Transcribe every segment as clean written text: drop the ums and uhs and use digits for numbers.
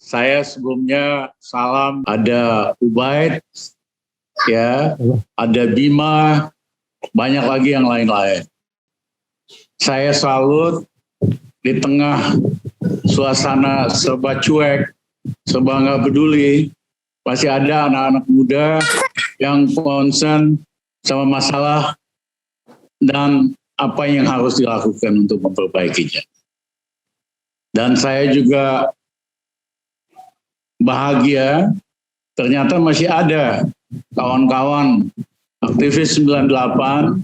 Saya sebelumnya salam, ada Ubaid, ya, ada Bima, banyak lagi yang lain-lain. Saya salut di tengah suasana serba cuek, serba nggak peduli, masih ada anak-anak muda yang concern sama masalah dan apa yang harus dilakukan untuk memperbaikinya. Dan saya juga bahagia, ternyata masih ada kawan-kawan aktivis 98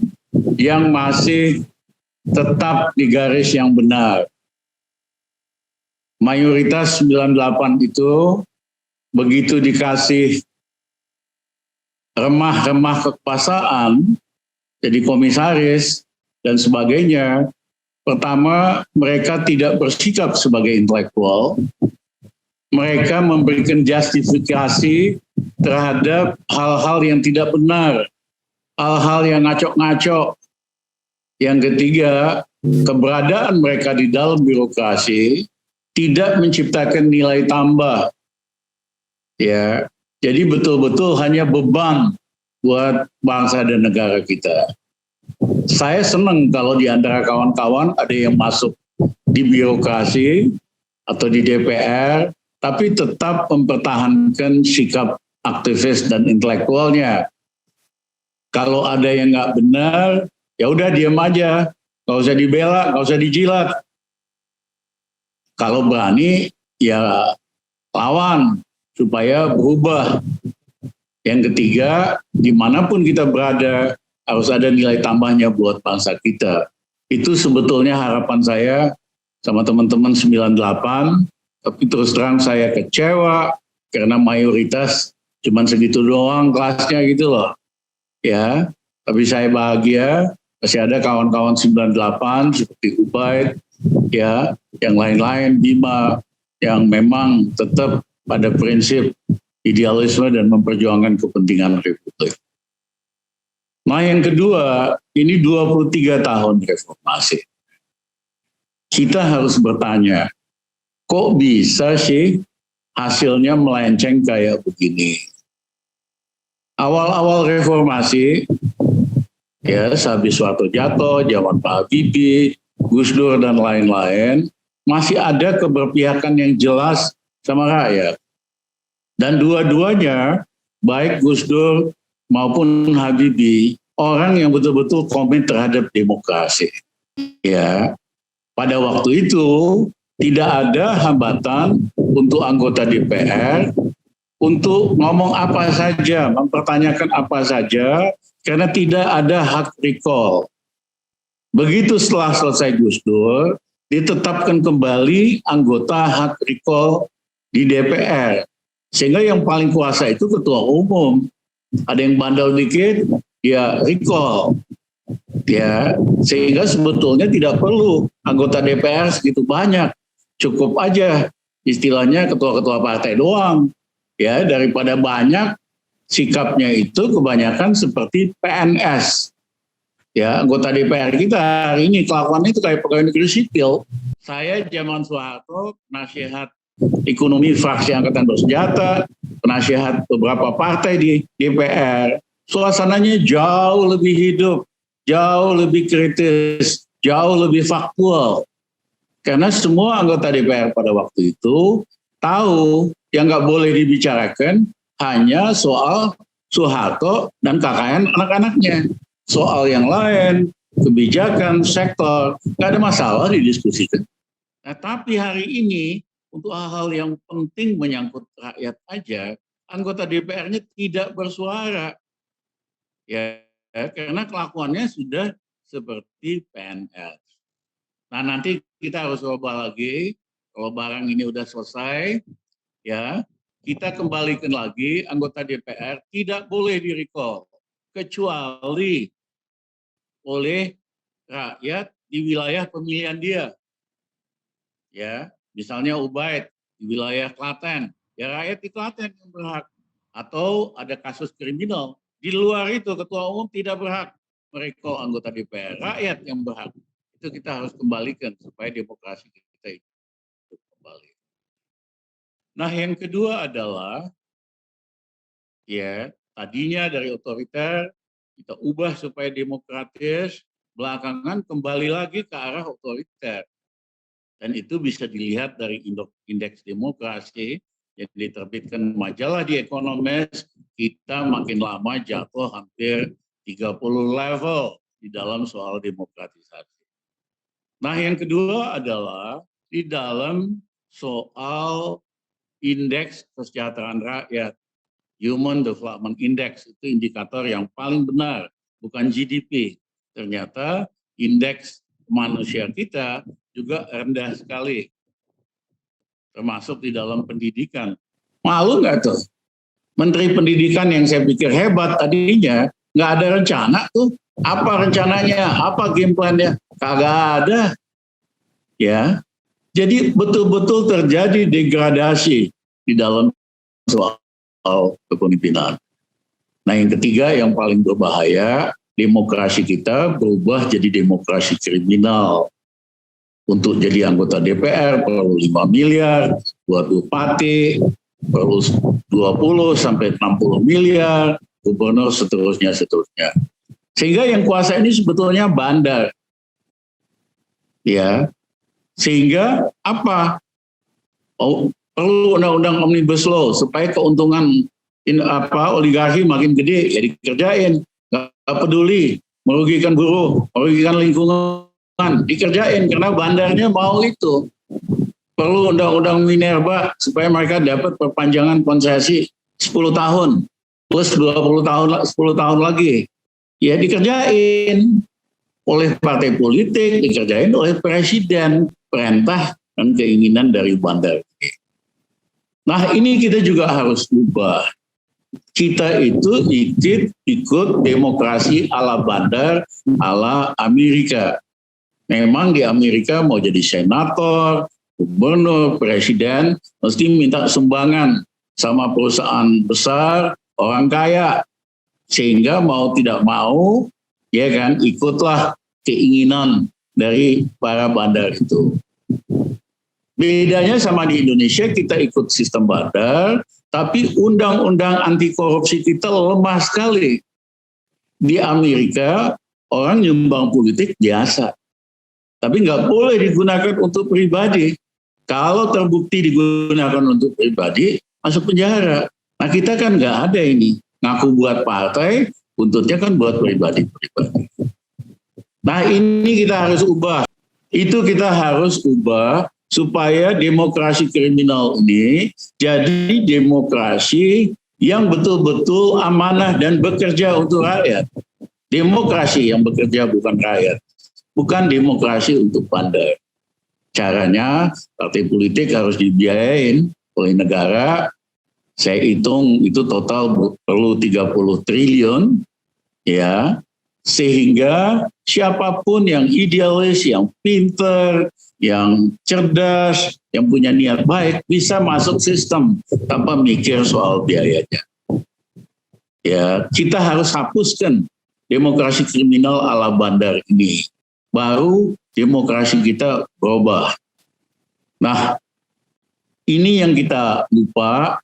yang masih tetap di garis yang benar. Mayoritas 98 itu begitu dikasih remah-remah kekuasaan, jadi komisaris dan sebagainya, pertama mereka tidak bersikap sebagai intelektual, mereka memberikan justifikasi terhadap hal-hal yang tidak benar, hal-hal yang ngaco-ngaco. Yang ketiga, keberadaan mereka di dalam birokrasi tidak menciptakan nilai tambah. Ya, jadi betul-betul hanya beban buat bangsa dan negara kita. Saya senang kalau di antara kawan-kawan ada yang masuk di birokrasi atau di DPR, tapi tetap mempertahankan sikap aktivis dan intelektualnya. Kalau ada yang nggak benar, ya udah diam aja, nggak usah dibela, nggak usah dijilat. Kalau berani, ya lawan supaya berubah. Yang ketiga, dimanapun kita berada, harus ada nilai tambahnya buat bangsa kita. Itu sebetulnya harapan saya sama teman-teman 98, tapi terus terang saya kecewa karena mayoritas cuman segitu doang kelasnya gitu loh. Ya, tapi saya bahagia masih ada kawan-kawan 98 seperti Ubaid, ya, yang lain-lain, Bima, yang memang tetap pada prinsip idealisme dan memperjuangkan kepentingan Republik. Nah, yang kedua, ini 23 tahun reformasi. Kita harus bertanya, kok bisa sih hasilnya melenceng kayak begini? Awal-awal reformasi, ya sehabis Soeharto jatuh, zaman Pak Habibie, Gus Dur dan lain-lain, masih ada keberpihakan yang jelas sama rakyat. Dan dua-duanya, baik Gus Dur maupun Habibie, orang yang betul-betul komit terhadap demokrasi. Ya, pada waktu itu tidak ada hambatan untuk anggota DPR untuk ngomong apa saja, mempertanyakan apa saja, karena tidak ada hak recall. Begitu setelah selesai Gus Dur, ditetapkan kembali anggota hak recall di DPR. Sehingga yang paling kuasa itu ketua umum. Ada yang bandel dikit, ya recall. Ya, sehingga sebetulnya tidak perlu anggota DPR segitu banyak, cukup aja istilahnya ketua-ketua partai doang, ya, daripada banyak sikapnya itu kebanyakan seperti PNS, ya, anggota DPR kita hari ini kelakuannya itu kayak pegawai negeri sipil. Saya zaman Soeharto penasihat ekonomi fraksi Angkatan Bersenjata, penasihat beberapa partai di DPR, suasananya jauh lebih hidup, jauh lebih kritis, jauh lebih faktual. Karena semua anggota DPR pada waktu itu tahu yang nggak boleh dibicarakan hanya soal Soeharto dan KKN anak-anaknya. Soal yang lain, kebijakan, sektor, nggak ada masalah didiskusikan. Nah, tapi hari ini untuk hal-hal yang penting menyangkut rakyat aja, anggota DPR-nya tidak bersuara. Ya, karena kelakuannya sudah seperti PNS. Nah, nanti kita harus coba lagi, kalau barang ini udah selesai, ya, kita kembalikan lagi anggota DPR tidak boleh di-recall, kecuali oleh rakyat di wilayah pemilihan dia. Ya, misalnya Ubaid di wilayah Klaten, ya rakyat di Klaten yang berhak. Atau ada kasus kriminal, di luar itu ketua umum tidak berhak merecall anggota DPR, rakyat yang berhak. Itu kita harus kembalikan supaya demokrasi kita itu kembali. Nah, yang kedua adalah ya tadinya dari otoriter kita ubah supaya demokratis, belakangan kembali lagi ke arah otoriter. Dan itu bisa dilihat dari indeks demokrasi yang diterbitkan majalah di Economist, kita makin lama jatuh hampir 30 level di dalam soal demokratisasi. Nah, yang kedua adalah di dalam soal indeks kesejahteraan rakyat, Human Development Index, itu indikator yang paling benar, bukan GDP. Ternyata indeks manusia kita juga rendah sekali, termasuk di dalam pendidikan. Malu nggak tuh? Menteri Pendidikan yang saya pikir hebat tadinya, nggak ada rencana tuh. Apa rencananya? Apa game plan-nya? Kagak ada. Ya, jadi betul-betul terjadi degradasi di dalam soal kepemimpinan. Nah, yang ketiga yang paling berbahaya, demokrasi kita berubah jadi demokrasi kriminal. Untuk jadi anggota DPR perlu 5 miliar, buat bupati perlu 20 sampai 60 miliar, gubernur seterusnya. Sehingga yang kuasa ini sebetulnya bandar. Ya. Sehingga apa? Perlu undang-undang Omnibus Law supaya keuntungan oligarki makin gede, ya dikerjain. Nggak peduli, merugikan buruh, merugikan lingkungan, dikerjain karena bandarnya mau itu. Perlu undang-undang Minerba supaya mereka dapat perpanjangan konsesi 10 tahun plus 20 tahun 10 tahun lagi. Ya dikerjain oleh partai politik, dikerjain oleh presiden, perintah dan keinginan dari bandar. Nah, ini kita juga harus ubah. Kita itu ikut demokrasi ala bandar, ala Amerika. Memang di Amerika mau jadi senator, gubernur, presiden, mesti minta sumbangan sama perusahaan besar, orang kaya. Sehingga mau tidak mau, ya kan, ikutlah keinginan dari para bandar itu. Bedanya sama di Indonesia, kita ikut sistem bandar, tapi undang-undang anti korupsi kita lemah sekali. Di Amerika, orang nyumbang politik biasa. Tapi nggak boleh digunakan untuk pribadi. Kalau terbukti digunakan untuk pribadi, masuk penjara. Nah, kita kan nggak ada ini. Ngaku buat partai, buntutnya kan buat pribadi-pribadi. Nah, ini kita harus ubah. Itu kita harus ubah supaya demokrasi kriminal ini jadi demokrasi yang betul-betul amanah dan bekerja untuk rakyat. Demokrasi yang bekerja bukan rakyat. Bukan demokrasi untuk bandar. Caranya partai politik harus dibiayain oleh negara. Saya hitung itu total perlu 30 triliun, ya, sehingga siapapun yang idealis, yang pinter, yang cerdas, yang punya niat baik bisa masuk sistem tanpa mikir soal biayanya. Ya, kita harus hapuskan demokrasi kriminal ala bandar ini. Baru demokrasi kita berubah. Nah, ini yang kita lupa,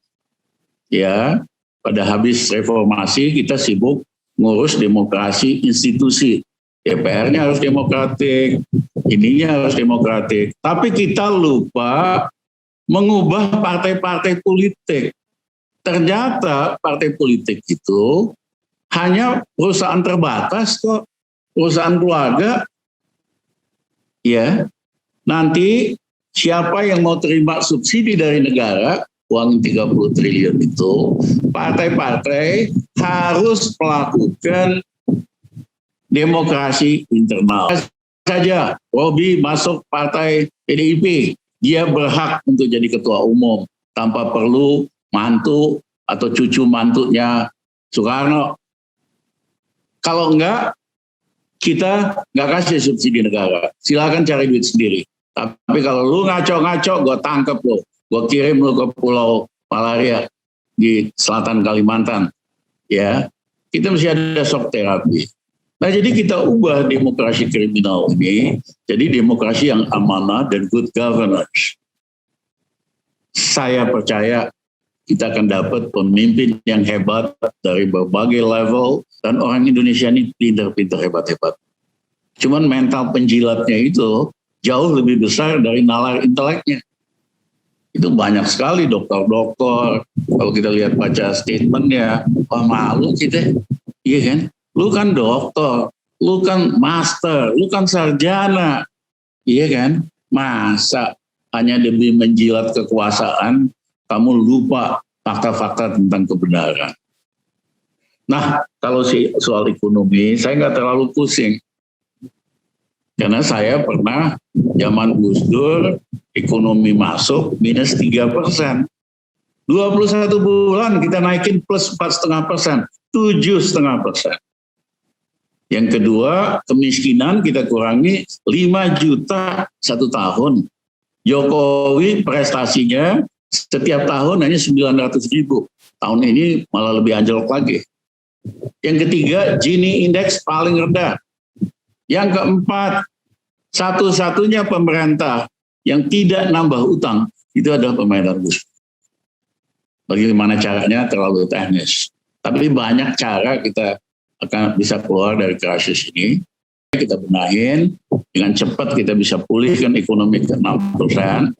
ya. Pada habis reformasi kita sibuk ngurus demokrasi institusi. DPR-nya harus demokratik, ininya harus demokratik. Tapi kita lupa mengubah partai-partai politik. Ternyata partai politik itu hanya perusahaan terbatas kok, perusahaan keluarga. Ya, nanti siapa yang mau terima subsidi dari negara, uang 30 triliun itu, partai-partai harus melakukan demokrasi internal. Saja, Robi masuk partai PDIP, dia berhak untuk jadi ketua umum tanpa perlu mantu atau cucu mantunya Soekarno. Kalau enggak, kita nggak kasih subsidi negara. Silakan cari duit sendiri. Tapi kalau lu ngaco-ngaco, gue tangkep lo. Gue kirim lu ke Pulau Malaria di selatan Kalimantan. Ya, kita mesti ada shock terapi. Nah, jadi kita ubah demokrasi kriminal ini jadi demokrasi yang amanah dan good governance. saya percaya kita akan dapat pemimpin yang hebat dari berbagai level, dan orang Indonesia ini pintar-pintar, hebat-hebat. Cuman mental penjilatnya itu jauh lebih besar dari nalar inteleknya. Itu banyak sekali dokter-dokter, kalau kita lihat baca statementnya, wah malu kita, iya kan? Lu kan dokter, lu kan master, lu kan sarjana, iya kan? Masa hanya demi menjilat kekuasaan, kamu lupa fakta-fakta tentang kebenaran. Nah, kalau soal ekonomi, saya nggak terlalu pusing. Karena saya pernah zaman Gus Dur, ekonomi masuk minus 3%. 21 bulan kita naikin plus 4,5%, 7,5%. Yang kedua, kemiskinan kita kurangi 5 juta satu tahun. Jokowi prestasinya setiap tahun hanya 900.000. Tahun ini malah lebih anjlok lagi. Yang ketiga, Gini Index paling rendah. Yang keempat, satu-satunya pemerintah yang tidak nambah utang itu adalah pemerintah Gus. Bagaimana caranya terlalu teknis. Tapi banyak cara kita akan bisa keluar dari krisis ini. Kita benahin, dengan cepat kita bisa pulihkan ekonomi ke 6%.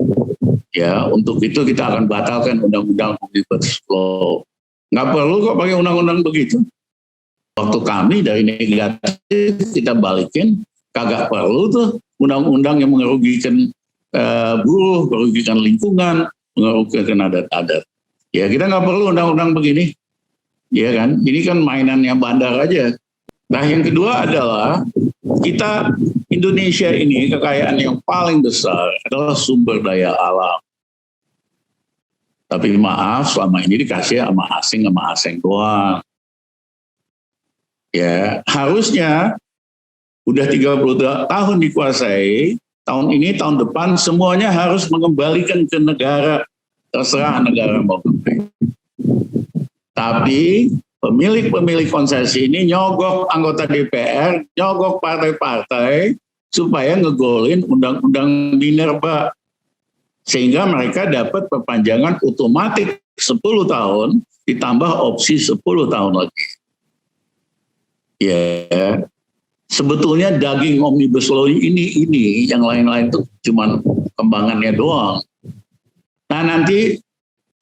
Ya, untuk itu kita akan batalkan undang-undang Omnibus Law. Nggak perlu kok pakai undang-undang begitu. Waktu kami dari negatif kita balikin, kagak perlu tuh undang-undang yang merugikan buruh, merugikan lingkungan, merugikan adat-adat. Ya kita nggak perlu undang-undang begini. Ya kan, ini kan mainannya bandar aja. Nah yang kedua adalah kita Indonesia ini kekayaan yang paling besar adalah sumber daya alam. Tapi maaf, selama ini dikasih sama asing doang. Ya, harusnya udah 30 tahun dikuasai, tahun ini, tahun depan semuanya harus mengembalikan ke negara, terserah negara mau ngapain. Tapi pemilik konsesi ini nyogok anggota DPR, nyogok partai-partai supaya ngegolin undang-undang Minerba. Sehingga mereka dapat perpanjangan otomatis 10 tahun ditambah opsi 10 tahun lagi. Ya, sebetulnya daging Omnibus Law ini yang lain-lain itu cuma kembangannya doang. Nah nanti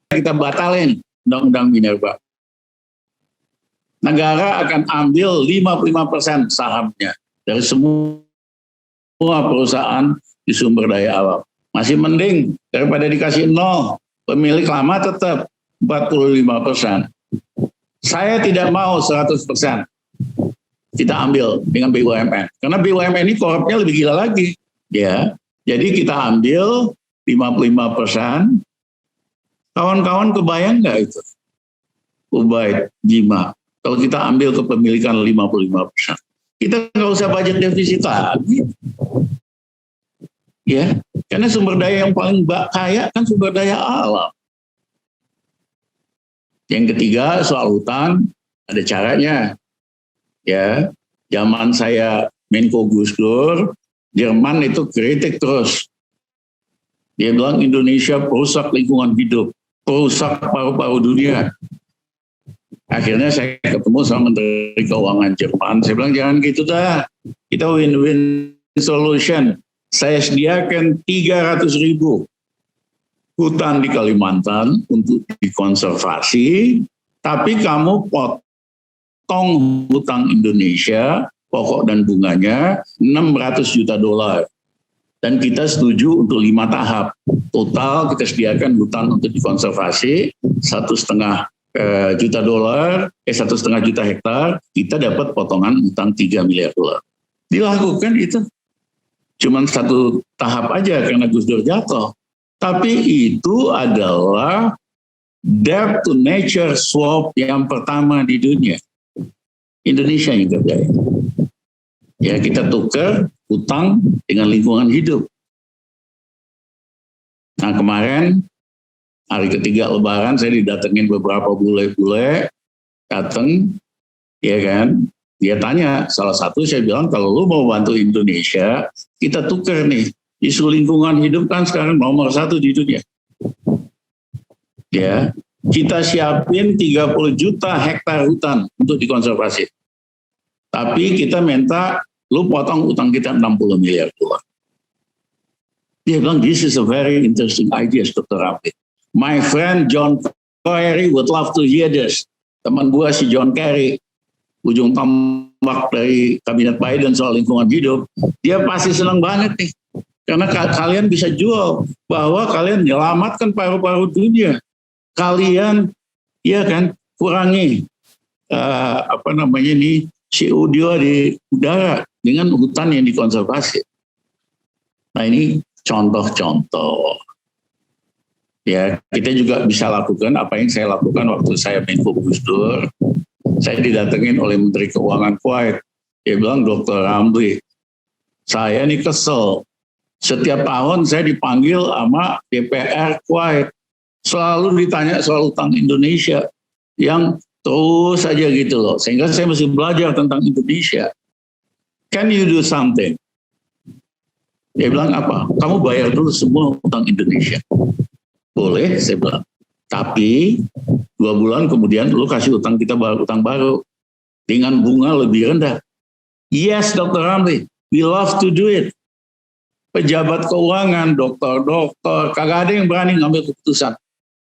kita batalin undang-undang Minerba. Negara akan ambil 55% sahamnya dari semua perusahaan di sumber daya alam. Masih mending daripada dikasih 0. Pemilik lama tetap 45%. Saya tidak mau 100% kita ambil dengan BUMN. Karena BUMN ini korupnya lebih gila lagi. Ya, jadi kita ambil 55%. Kawan-kawan kebayang nggak itu? Ubaid, Jima. Kalau kita ambil kepemilikan 55%. Kita nggak usah budget defisit lagi. Ya, karena sumber daya yang paling kaya kan sumber daya alam. Yang ketiga soal hutang, ada caranya. Ya, zaman saya Menko Gus Dur, Jerman itu kritik terus. Dia bilang Indonesia perusak lingkungan hidup, perusak paru-paru dunia. Akhirnya saya ketemu sama Menteri Keuangan Jerman. Saya bilang jangan gitu dah, kita win-win solution. Saya sediakan 300.000 hutan di Kalimantan untuk dikonservasi, tapi kamu potong hutang Indonesia, pokok dan bunganya $600 juta. Dan kita setuju untuk 5 tahap. Total kita sediakan hutan untuk dikonservasi $1,5 juta, $1,5 juta hektar, kita dapat potongan hutang $3 miliar. Dilakukan itu. Cuman 1 tahap aja karena Gus Dur jatuh. Tapi itu adalah debt to nature swap yang pertama di dunia. Indonesia yang kerjain. Ya kita tukar utang dengan lingkungan hidup. Nah kemarin hari ketiga Lebaran saya didatengin beberapa bule-bule, datang, ya kan? Dia tanya, salah satu saya bilang kalau lu mau bantu Indonesia, kita tukar nih. Isu lingkungan hidup kan sekarang nomor 1 di dunia. Ya, kita siapin 30 juta hektar hutan untuk dikonservasi. Tapi kita minta lu potong utang kita 60 miliar dolar. Dia bilang, this is a very interesting idea, Dr. Ramli. My friend John Kerry would love to hear this. Teman gua si John Kerry, ujung tombak dari kabinet Biden soal lingkungan hidup, dia pasti senang banget nih. Karena kalian bisa jual bahwa kalian menyelamatkan paru-paru dunia. Kalian, ya kan, kurangi CO2 di udara dengan hutan yang dikonservasi. Nah ini contoh-contoh. Ya, kita juga bisa lakukan apa yang saya lakukan waktu saya Menko Gus Dur. Saya didatengin oleh Menteri Keuangan Kuwait. Dia bilang, Dr. Ramli, saya ini kesel. Setiap tahun saya dipanggil sama DPR Kuwait. Selalu ditanya soal utang Indonesia. Yang terus saja gitu loh. Sehingga saya mesti belajar tentang Indonesia. Can you do something? Dia bilang apa? Kamu bayar dulu semua utang Indonesia. Boleh, saya bilang. Tapi 2 bulan kemudian lu kasih utang kita utang baru dengan bunga lebih rendah. Yes, Dr. Ramli, we love to do it. Pejabat keuangan, dokter, kagak ada yang berani ngambil keputusan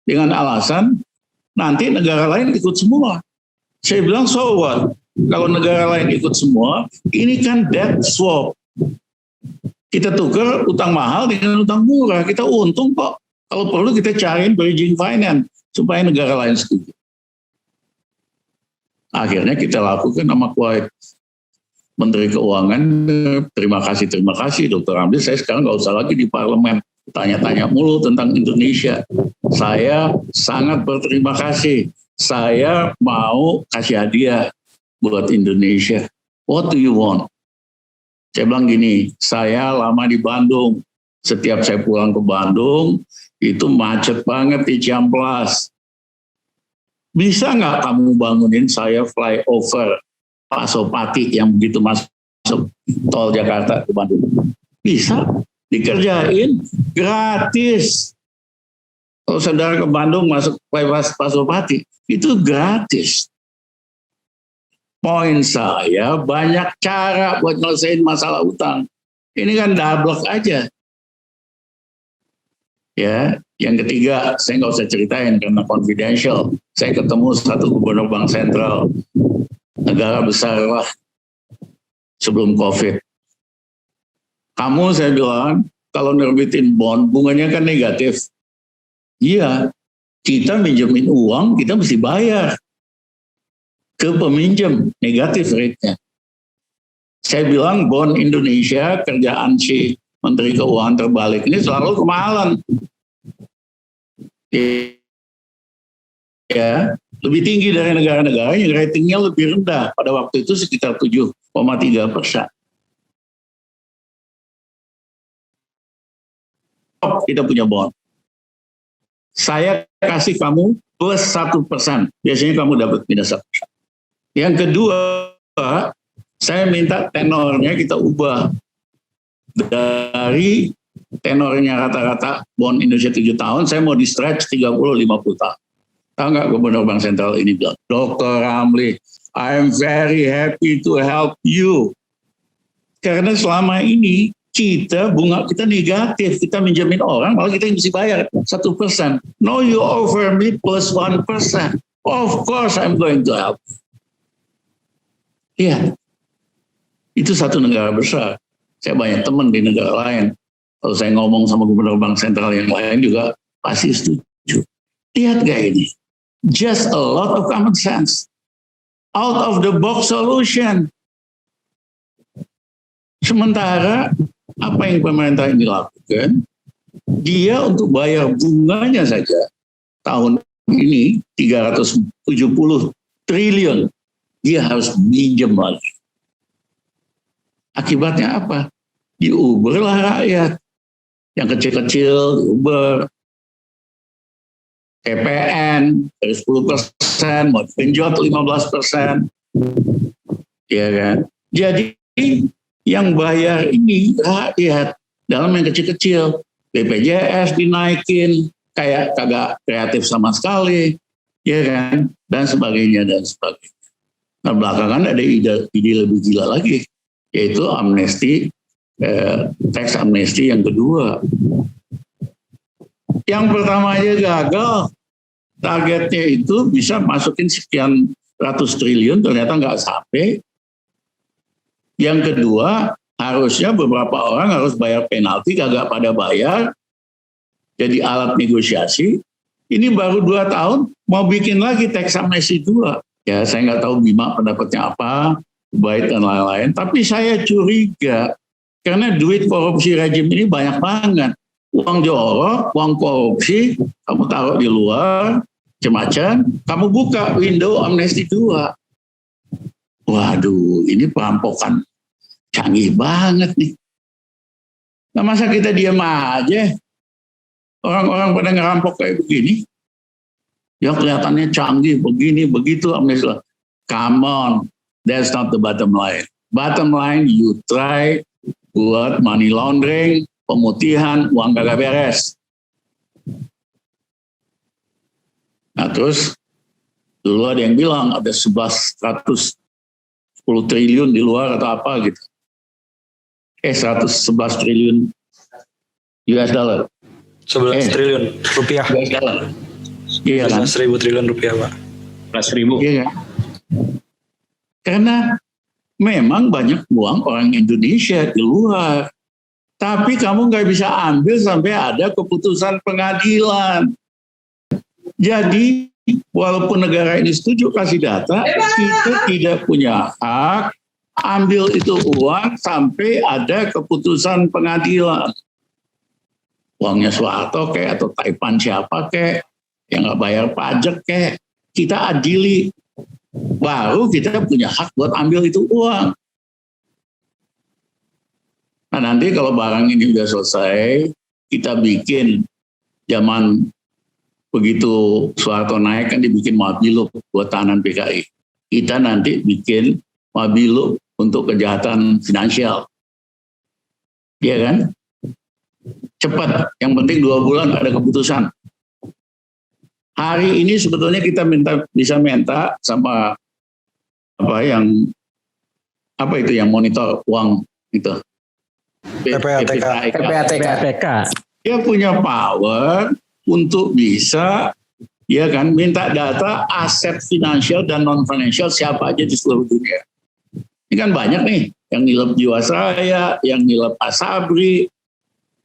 dengan alasan nanti negara lain ikut semua. Saya bilang, so what? Kalau negara lain ikut semua, ini kan debt swap. Kita tukar utang mahal dengan utang murah, kita untung kok. Kalau perlu kita cariin bridging finance supaya negara lain setuju. Akhirnya kita lakukan sama Kuwait. Menteri Keuangan, terima kasih Dr. Ramli, saya sekarang nggak usah lagi di parlemen tanya-tanya mulu tentang Indonesia. Saya sangat berterima kasih. Saya mau kasih hadiah buat Indonesia. What do you want? Saya bilang gini, saya lama di Bandung. Setiap saya pulang ke Bandung, itu macet banget di Ciamplas. Bisa nggak kamu bangunin saya flyover Pasopati yang begitu masuk tol Jakarta ke Bandung? Bisa, dikerjain gratis. Kalau saudara ke Bandung masuk Pasopati, itu gratis. Poin saya, banyak cara buat nyelesain masalah utang. Ini kan dablek aja. Ya, yang ketiga, saya nggak usah ceritain karena confidential. Saya ketemu satu gubernur bank sentral, negara besar lah, sebelum COVID. Kamu, saya bilang, kalau nerbitin bond, bunganya kan negatif. Iya, kita minjemin uang, kita mesti bayar ke peminjam, negatif rate-nya. Saya bilang bond Indonesia, kerjaan si Menteri Keuangan terbalik ini selalu kemahalan. Ya, lebih tinggi dari negara-negara yang ratingnya lebih rendah. Pada waktu itu sekitar 7,3%. Kita punya bond. Saya kasih kamu plus 1%. Biasanya kamu dapat minus 1%. Yang kedua, saya minta tenornya kita ubah. Dari tenornya rata-rata bond Indonesia 7 tahun, saya mau di stretch 30-50 tahun. Tahu nggak Gubernur Bank Sentral ini bilang, Dr. Ramli, I'm very happy to help you. Karena selama ini bunga kita negatif, kita minjemin orang, malah kita yang mesti bayar 1%. No, you offer me plus 1%. Of course I'm going to help. Iya, itu satu negara besar. Saya banyak teman di negara lain. Kalau saya ngomong sama Gubernur Bank Sentral yang lain juga pasti setuju. Lihat gak ini? Just a lot of common sense. Out of the box solution. Sementara apa yang pemerintah ini lakukan, dia untuk bayar bunganya saja tahun ini 370 triliun. Dia harus minjem lagi. Akibatnya apa? Diuberlah rakyat. Yang kecil-kecil diuber. TPN dari 10%, mau genjot 15%. Ya kan? Jadi yang bayar ini rakyat dalam yang kecil-kecil. BPJS dinaikin, kayak kagak kreatif sama sekali, ya kan, dan sebagainya dan sebagainya. Nah belakangan ada ide lebih gila lagi, yaitu amnesti, tax amnesti yang kedua. Yang pertama aja gagal, targetnya itu bisa masukin sekian ratus triliun, ternyata nggak sampai. Yang kedua, harusnya beberapa orang harus bayar penalti, kagak pada bayar, jadi alat negosiasi. Ini baru 2 tahun, mau bikin lagi tax amnesty 2. Ya, saya nggak tahu Bima pendapatnya apa, baik dan lain-lain. Tapi saya curiga, karena duit korupsi rejim ini banyak banget. Uang jorok, uang korupsi, kamu taruh di luar, macam-macam, kamu buka window amnesti 2. Waduh, ini perampokan canggih banget nih. Nah masa kita diam aja? Orang-orang pada ngerampok kayak begini. Ya kelihatannya canggih, begini, begitu amnesti. Come on, that's not the bottom line. Bottom line, you try buat money laundering, pemutihan, uang kagak beres. Nah terus dulu ada yang bilang ada 110 triliun di luar atau apa gitu. 111 triliun US dollar. 11 triliun rupiah. US dollar. Iya kan? 11.000 triliun rupiah, Pak. 11.000. Iya kan? Karena memang banyak uang orang Indonesia di luar. Tapi kamu nggak bisa ambil sampai ada keputusan pengadilan. Jadi walaupun negara ini setuju kasih data, kita tidak punya hak ambil itu uang sampai ada keputusan pengadilan. Uangnya Soeharto kayak atau Taipan siapa kayak yang nggak bayar pajak kayak kita adili, baru kita punya hak buat ambil itu uang. Nah nanti kalau barang ini udah selesai, kita bikin zaman begitu Soeharto naik kan dibikin Mabilu buat tahanan PKI. Kita nanti bikin Mabilu untuk kejahatan finansial. Iya kan? Cepat, yang penting 2 bulan ada keputusan. Hari ini sebetulnya kita bisa minta sama apa itu yang monitor uang itu. PPATK. Dia punya power untuk bisa ya kan minta data aset finansial dan non finansial siapa aja di seluruh dunia. Ini kan banyak nih yang nilep Jiwasraya, yang nilep Asabri.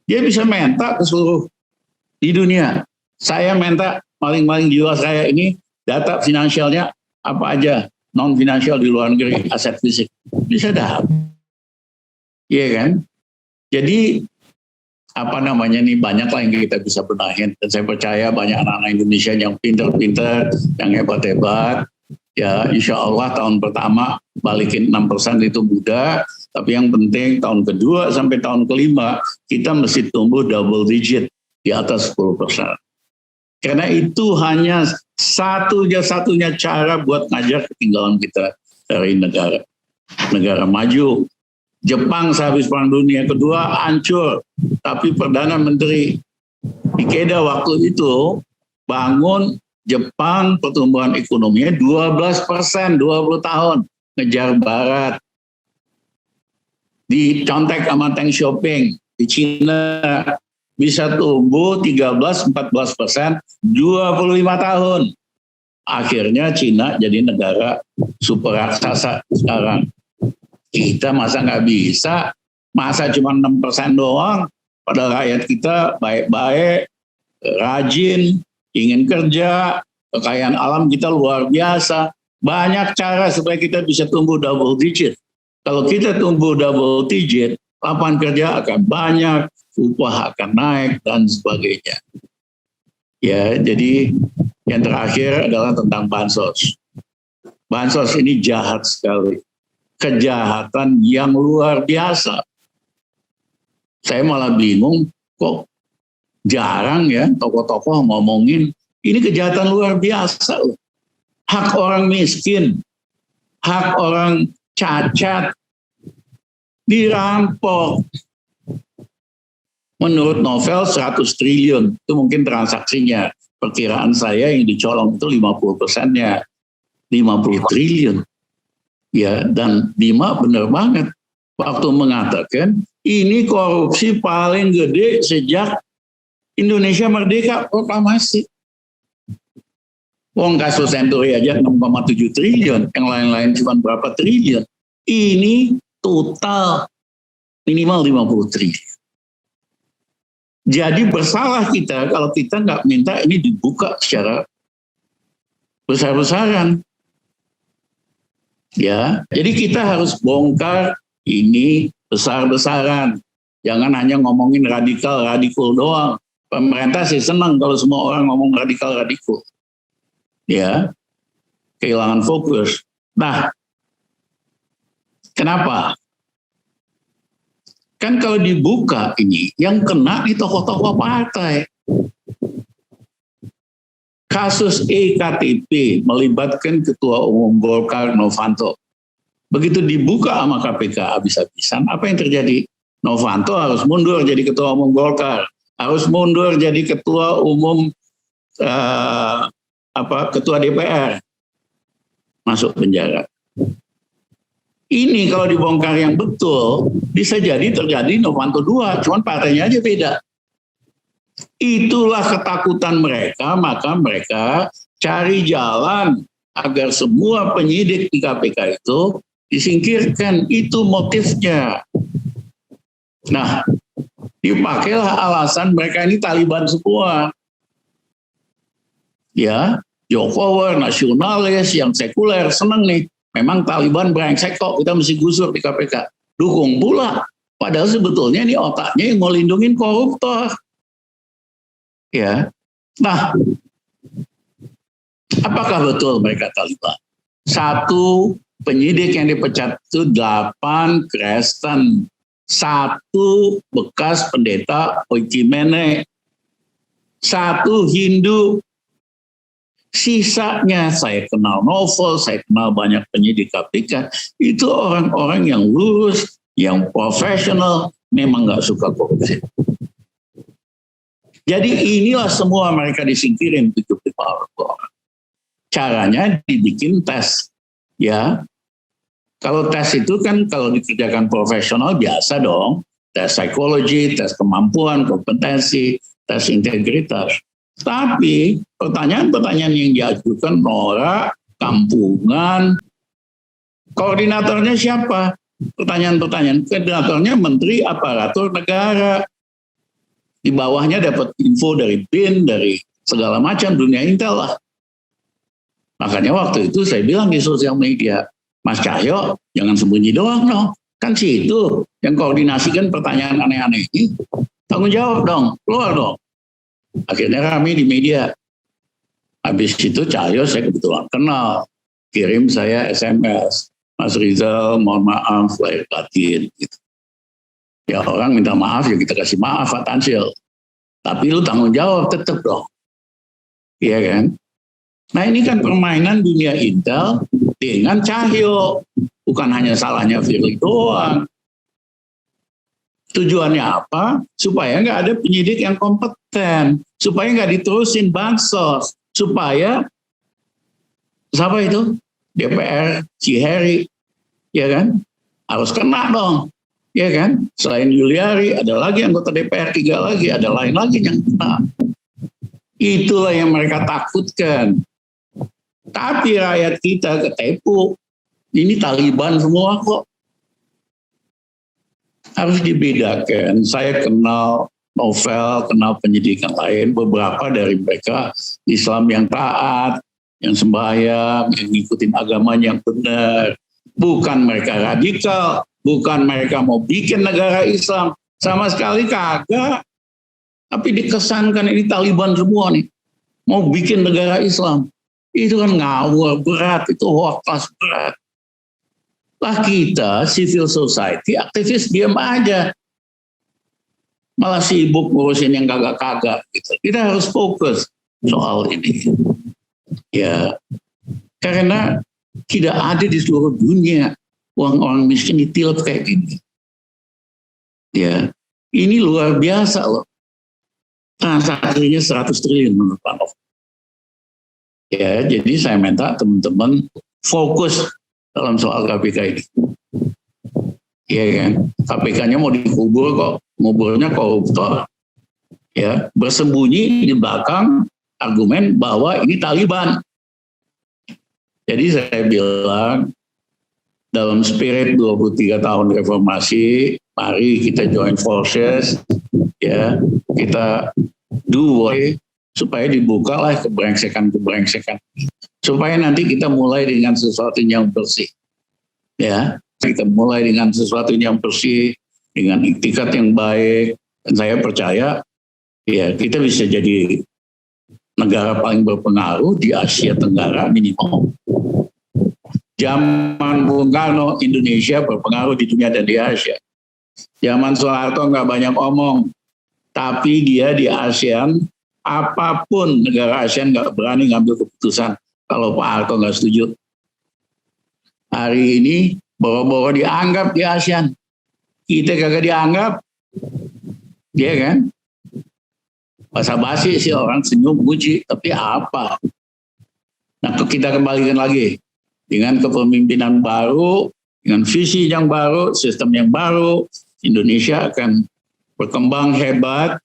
Dia bisa minta ke seluruh di dunia. Saya minta maling-maling Jiwasraya ini data finansialnya apa aja, non finansial di luar negeri, aset fisik. Bisa dapat. Iya kan? Jadi nih banyak lah yang kita bisa benahin, dan saya percaya banyak anak-anak Indonesia yang pintar-pintar, yang hebat-hebat. Ya insya Allah tahun pertama balikin 6% itu mudah, tapi yang penting tahun kedua sampai tahun kelima kita mesti tumbuh double digit di atas 10%. Karena itu hanya satu-satunya cara buat ngajar ketinggalan kita dari negara maju. Jepang sehabis Perang Dunia Kedua hancur, tapi Perdana Menteri Ikeda waktu itu bangun Jepang pertumbuhan ekonominya 12%, 20 tahun, ngejar Barat. Dicontek sama Deng Xiaoping di Cina bisa tumbuh 13-14%, 25 tahun. Akhirnya Cina jadi negara super raksasa sekarang. Kita masa nggak bisa, masa cuma 6% doang, pada rakyat kita baik-baik, rajin, ingin kerja, kekayaan alam kita luar biasa. Banyak cara supaya kita bisa tumbuh double digit. Kalau kita tumbuh double digit, lapangan kerja akan banyak, upah akan naik, dan sebagainya. Ya, jadi yang terakhir adalah tentang bansos. Bansos ini jahat sekali. Kejahatan yang luar biasa. Saya malah bingung kok jarang ya tokoh-tokoh ngomongin ini kejahatan luar biasa loh. Hak orang miskin, hak orang cacat dirampok. Menurut novel 100 triliun, itu mungkin transaksinya. Perkiraan saya yang dicolong itu 50%-nya, 50 triliun. Ya, dan Bima benar banget waktu mengatakan ini korupsi paling gede sejak Indonesia merdeka proklamasi. Wong kasus Senturi aja 6,7 triliun, yang lain-lain cuma berapa triliun. Ini total minimal 50 triliun. Jadi bersalah kita kalau kita nggak minta ini dibuka secara besar-besaran. Ya, jadi kita harus bongkar ini besar-besaran. Jangan hanya ngomongin radikal doang. Pemerintah sih senang kalau semua orang ngomong radikal. Ya, kehilangan fokus. Nah, kenapa? Kan kalau dibuka ini, yang kena di tokoh-tokoh partai. Kasus EKTP melibatkan Ketua Umum Golkar Novanto. Begitu dibuka sama KPK habis-habisan, apa yang terjadi? Novanto harus mundur jadi Ketua Umum Golkar, harus mundur jadi Ketua Umum Ketua DPR, masuk penjara. Ini kalau dibongkar yang betul, bisa jadi terjadi Novanto 2, cuman partainya aja beda. Itulah ketakutan mereka, maka mereka cari jalan agar semua penyidik di KPK itu disingkirkan. Itu motifnya. Nah, dipakailah alasan mereka ini Taliban semua. Ya, Jokowi nasionalis yang sekuler, seneng nih. Memang Taliban brengsek kok, kita mesti gusur di KPK. Dukung pula. Padahal sebetulnya ini otaknya yang mau lindungin koruptor. Ya. Nah, apakah betul mereka Taliban? 1 penyidik yang dipecat itu 8 Kristen. 1 bekas pendeta Oikimene. 1 Hindu. Sisanya saya kenal novel, saya kenal banyak penyidik KPK, itu orang-orang yang lurus, yang profesional, memang nggak suka korupsi. Jadi inilah semua mereka disingkirin 75 orang. Caranya dibikin tes, ya. Kalau tes itu kan kalau dikerjakan profesional biasa dong, tes psikologi, tes kemampuan, kompetensi, tes integritas. Tapi pertanyaan-pertanyaan yang diajukan norak, kampungan, koordinatornya siapa? Pertanyaan-pertanyaan, koordinatornya Menteri Aparatur Negara. Di bawahnya dapat info dari BIN, dari segala macam dunia intel lah. Makanya waktu itu saya bilang di sosial media, Mas Cahyo jangan sembunyi doang dong. Kan situ yang koordinasikan pertanyaan aneh-aneh ini. Tanggung jawab dong, keluar dong. Akhirnya rame di media. Habis itu Cahyo saya kebetulan kenal. Kirim saya SMS. Mas Rizal, mohon maaf, lahir batin. Gitu. Ya orang minta maaf, ya kita kasih maaf, Pak Tansil. Tapi lu tanggung jawab tetap dong. Iya kan? Nah ini kan permainan dunia intel dengan Cahyo. Bukan hanya salahnya Firly doang. Tujuannya apa? Supaya nggak ada penyidik yang kompeten, supaya nggak diterusin bansos, supaya siapa itu DPR Ciheri, ya kan? Harus kena dong, ya kan? Selain Yuliari, ada lagi anggota DPR 3 lagi, ada lain lagi yang kena. Itulah yang mereka takutkan. Tapi rakyat kita ketipu. Ini Taliban semua kok. Harus dibedakan. Saya kenal novel, kenal penyidikan lain. Beberapa dari mereka Islam yang taat, yang sembahyang, yang ngikutin agamanya yang benar. Bukan mereka radikal, bukan mereka mau bikin negara Islam. Sama sekali kagak. Tapi dikesankan ini Taliban semua nih. Mau bikin negara Islam. Itu kan ngawur berat, itu hoax berat. Lah kita, civil society, aktivis diam aja. Malah sibuk ngurusin yang kagak-kagak. Gitu. Kita harus fokus soal ini. Ya, karena tidak ada di seluruh dunia orang-orang miskin ditilep kayak gini. Ya, Ini luar biasa loh. Transaksinya 100 triliun menurut Pak Novel. Ya, jadi saya minta teman-teman fokus dalam soal KPK ini. Iya kan, KPK-nya mau dikubur kok, nguburnya koruptor. Ya, bersembunyi di belakang argumen bahwa ini Taliban. Jadi saya bilang dalam spirit 23 tahun reformasi, mari kita join forces, ya, kita do what supaya dibukalah kebrengsekan, supaya nanti kita mulai dengan sesuatu yang bersih, ya, kita mulai dengan sesuatu yang bersih, dengan iktikat yang baik, dan saya percaya, ya, kita bisa jadi negara paling berpengaruh di Asia Tenggara minimal. Zaman Bung Karno, Indonesia berpengaruh di dunia dan di Asia. Zaman Soeharto nggak banyak omong, tapi dia di ASEAN, apapun negara ASEAN nggak berani ngambil keputusan kalau Pak Harto nggak setuju. Hari ini boro-boro dianggap di ASEAN, kita kagak dianggap, dia kan? Basa-basi sih orang senyum puji, tapi apa? Nah, kita kembalikan lagi dengan kepemimpinan baru, dengan visi yang baru, sistem yang baru, Indonesia akan berkembang hebat,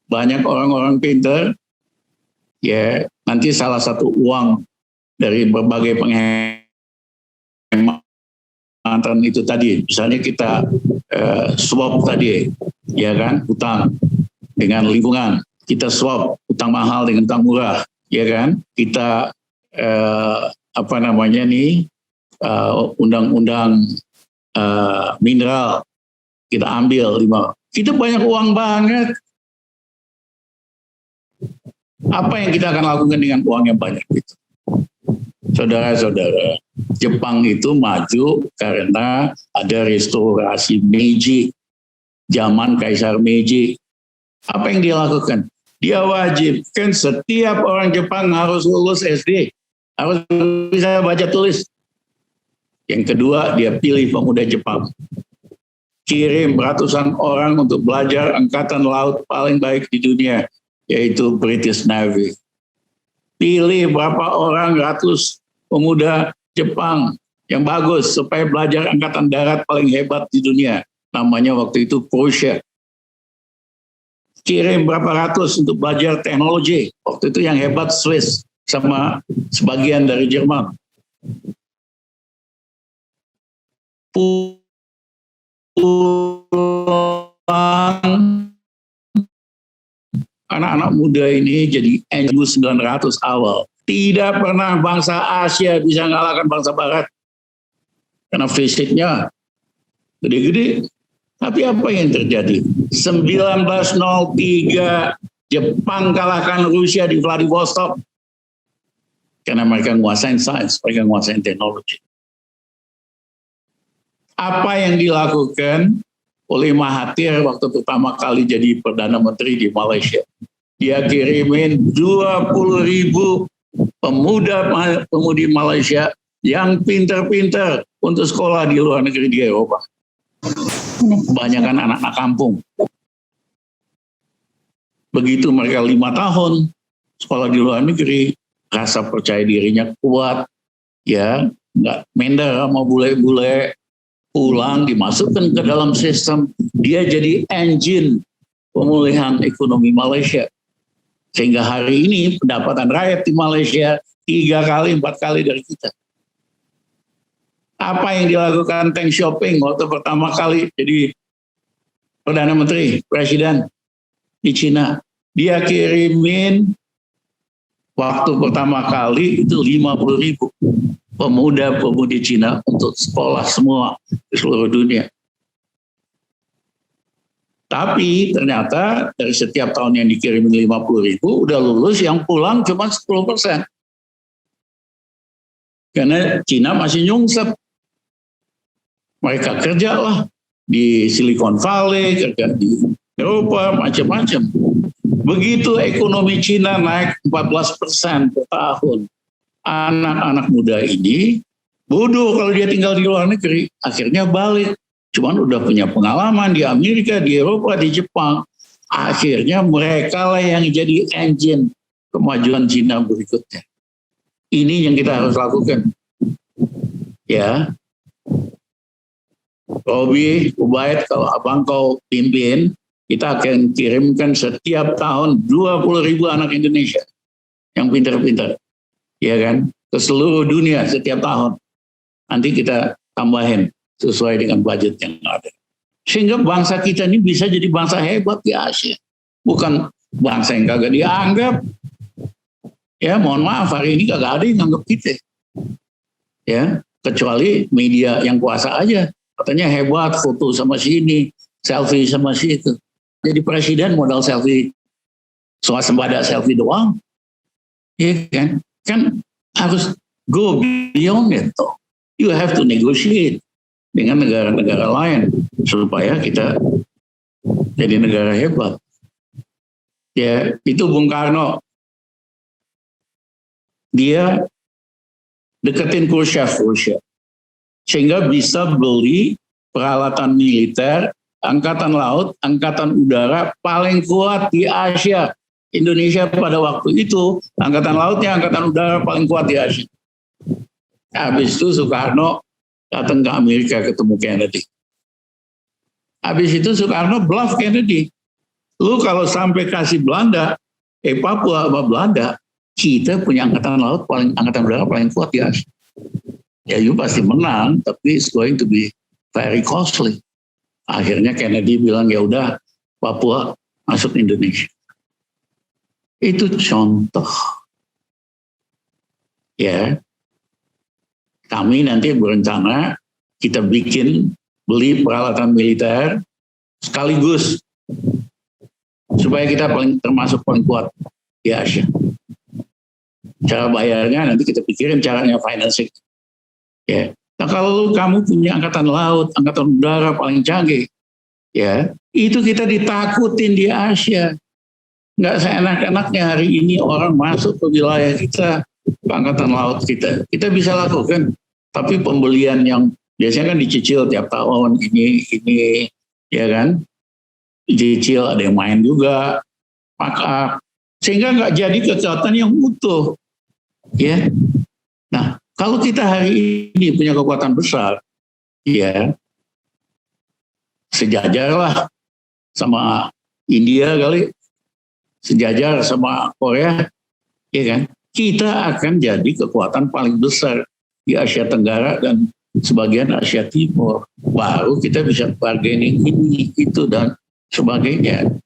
banyak orang-orang pintar. Ya, nanti salah satu uang dari berbagai penghematan itu tadi, misalnya kita swap tadi, ya kan, utang dengan lingkungan, kita swap utang mahal dengan utang murah, ya kan, kita undang-undang mineral kita ambil 5. Kita banyak uang banget. Apa yang kita akan lakukan dengan uang yang banyak itu? Saudara-saudara, Jepang itu maju karena ada restorasi Meiji, zaman Kaisar Meiji. Apa yang dia lakukan? Dia wajibkan setiap orang Jepang harus lulus SD, harus bisa baca tulis. Yang kedua, dia pilih pemuda Jepang. Kirim ratusan orang untuk belajar angkatan laut paling baik di dunia, yaitu British Navy. Pilih berapa orang ratus pemuda Jepang yang bagus supaya belajar angkatan darat paling hebat di dunia. Namanya waktu itu Prussia. Kirim berapa ratus untuk belajar teknologi. Waktu itu yang hebat Swiss sama sebagian dari Jerman. Anak-anak muda ini jadi 1900 awal. Tidak pernah bangsa Asia bisa mengalahkan bangsa Barat. Karena fisiknya gede-gede. Tapi apa yang terjadi? 1903 Jepang kalahkan Rusia di Vladivostok. Karena mereka menguasai sains, mereka menguasai teknologi. Apa yang dilakukan oleh Mahathir waktu pertama kali jadi Perdana Menteri di Malaysia? Dia kirimin 20.000 pemuda-pemudi Malaysia yang pintar-pintar untuk sekolah di luar negeri di Eropa. Kebanyakan anak-anak kampung. Begitu mereka 5 tahun sekolah di luar negeri, rasa percaya dirinya kuat, ya, nggak minder sama bule-bule, pulang dimasukkan ke dalam sistem, dia jadi engine pemulihan ekonomi Malaysia. Sehingga hari ini pendapatan rakyat di Malaysia 3 kali, 4 kali dari kita. Apa yang dilakukan Deng Xiaoping waktu pertama kali jadi Perdana Menteri, Presiden di Cina? Dia kirimin waktu pertama kali itu 50.000 pemuda-pemudi Cina untuk sekolah semua di seluruh dunia. Tapi ternyata dari setiap tahun yang dikirimin 50.000, udah lulus yang pulang cuma 10%. Karena Cina masih nyungsep. Mereka kerja lah di Silicon Valley, kerja di Eropa, macam-macam. Begitu ekonomi Cina naik 14% per tahun. Anak-anak muda ini bodoh kalau dia tinggal di luar negeri, akhirnya balik cuman udah punya pengalaman di Amerika, di Eropa, di Jepang. Akhirnya mereka lah yang jadi engine kemajuan Cina berikutnya. Ini yang kita harus lakukan. Ya, Robi, Ubaid, kalau abang kau pimpin, kita akan kirimkan setiap tahun 20.000 anak Indonesia yang pintar-pintar, ya kan, ke seluruh dunia setiap tahun. Nanti kita tambahin sesuai dengan budget yang ada. Sehingga bangsa kita ini bisa jadi bangsa hebat di Asia. Bukan bangsa yang kagak dianggap. Ya, mohon maaf, hari ini kagak ada yang anggap kita. Ya, kecuali media yang kuasa aja. Katanya hebat, foto sama si ini, selfie sama si itu. Jadi presiden modal selfie, swasembada selfie doang. Ya kan? Kan harus go beyond itu. You have to negotiate dengan negara-negara lain supaya kita jadi negara hebat. Ya, itu Bung Karno. Dia deketin Khrushchev sehingga bisa beli peralatan militer, angkatan laut, angkatan udara paling kuat di Asia. Indonesia pada waktu itu angkatan lautnya, angkatan udara paling kuat di Asia. Habis itu Soekarno datang ke Amerika ketemu Kennedy. Habis itu Soekarno bluff Kennedy. Lu kalau sampai kasih Belanda, Papua sama Belanda, kita punya angkatan laut paling, angkatan udara paling kuat di Asia. Ya, you pasti menang, tapi it's going to be very costly. Akhirnya Kennedy bilang, ya udah, Papua masuk Indonesia. Itu contoh. Ya, kami nanti berencana kita bikin, beli peralatan militer sekaligus supaya kita termasuk paling kuat di Asia. Cara bayarnya nanti kita pikirin caranya financing. Ya. Nah, kalau kamu punya angkatan laut, angkatan udara paling canggih, ya, itu kita ditakutin di Asia. Nggak seenak-enaknya hari ini orang masuk ke wilayah kita, ke angkatan laut kita. Kita bisa lakukan, tapi pembelian yang biasanya kan dicicil tiap tahun, ini, ya kan? Dicicil, ada yang main juga, maka sehingga nggak jadi kekuatan yang utuh. Ya, nah kalau kita hari ini punya kekuatan besar, ya sejajar lah sama India kali, sejajar sama Korea, ya kan? Kita akan jadi kekuatan paling besar di Asia Tenggara dan sebagian Asia Timur. Baru kita bisa bargaining ini, itu dan sebagainya.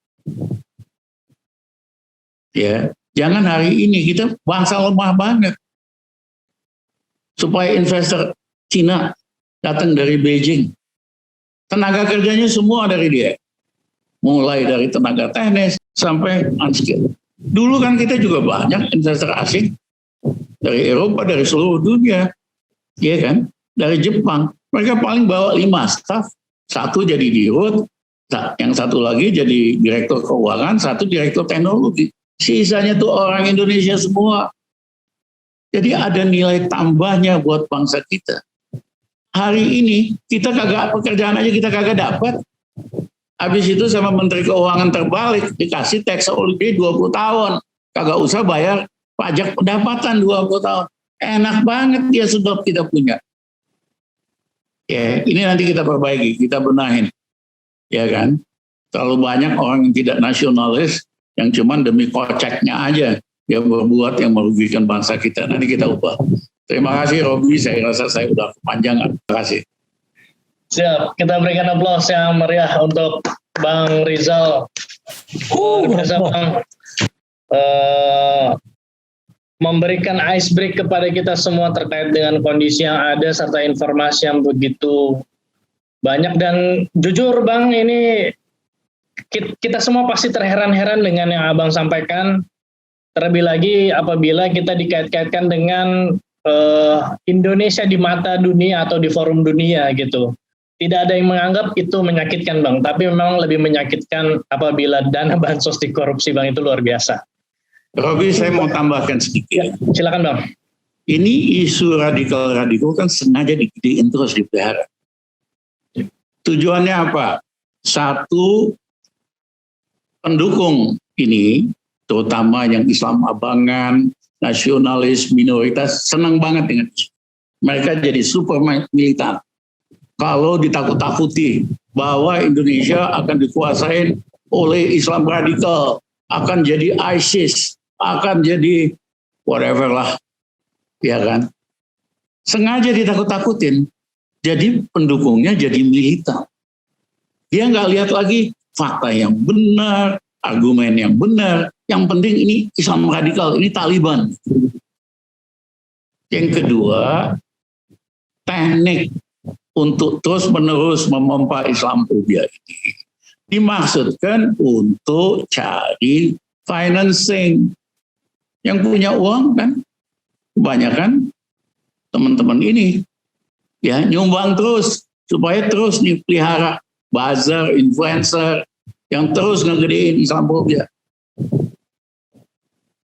Ya. Jangan hari ini kita bangsa lemah banget. Supaya investor Cina datang dari Beijing. Tenaga kerjanya semua dari dia. Mulai dari tenaga teknis sampai unskilled. Dulu kan kita juga banyak investor asing. Dari Eropa, dari seluruh dunia. Iya kan? Dari Jepang. Mereka paling bawa 5 staff. 1 jadi dirut. Yang 1 lagi jadi direktur keuangan. 1 direktur teknologi. Sisanya tuh orang Indonesia semua. Jadi ada nilai tambahnya buat bangsa kita. Hari ini kita kagak, pekerjaan aja kita kagak dapat. Habis itu sama Menteri Keuangan terbalik, dikasih tax holiday 20 tahun. Kagak usah bayar pajak pendapatan 20 tahun. Enak banget dia sebab kita punya. Ya, ini nanti kita perbaiki, kita benahin. Ya kan? Terlalu banyak orang yang tidak nasionalis, yang cuman demi koceknya aja dia berbuat yang merugikan bangsa kita. Nanti kita ubah. Terima kasih Robi, saya rasa saya udah kepanjangan. Terima kasih. Siap, kita berikan aplaus yang meriah untuk Bang Rizal. Biasa Bang memberikan ice break kepada kita semua terkait dengan kondisi yang ada serta informasi yang begitu banyak. Dan jujur Bang, ini kita semua pasti terheran-heran dengan yang Abang sampaikan, terlebih lagi apabila kita dikait-kaitkan dengan Indonesia di mata dunia atau di forum dunia gitu. Tidak ada yang menganggap itu menyakitkan Bang, tapi memang lebih menyakitkan apabila dana bansos dikorupsi Bang, itu luar biasa. Robi, saya mau tambahkan sedikit. Ya, silakan Bang. Ini isu radikal kan sengaja digedein terus dipelihara. Tujuannya apa? Satu, pendukung ini, terutama yang Islam abangan, nasionalis, minoritas, senang banget dengan itu. Mereka jadi super militan. Kalau ditakut-takuti bahwa Indonesia akan dikuasain oleh Islam radikal, akan jadi ISIS, akan jadi whatever lah, ya kan? Sengaja ditakut-takutin, jadi pendukungnya jadi militan. Dia nggak lihat lagi fakta yang benar, argumen yang benar. Yang penting ini Islam radikal, ini Taliban. Yang kedua, teknik untuk terus-menerus memompa Islamophobia ini dimaksudkan untuk cari financing. Yang punya uang kan kebanyakan teman-teman ini ya nyumbang terus supaya terus nih pelihara buzzer, influencer yang terus ngegedein Islamophobia.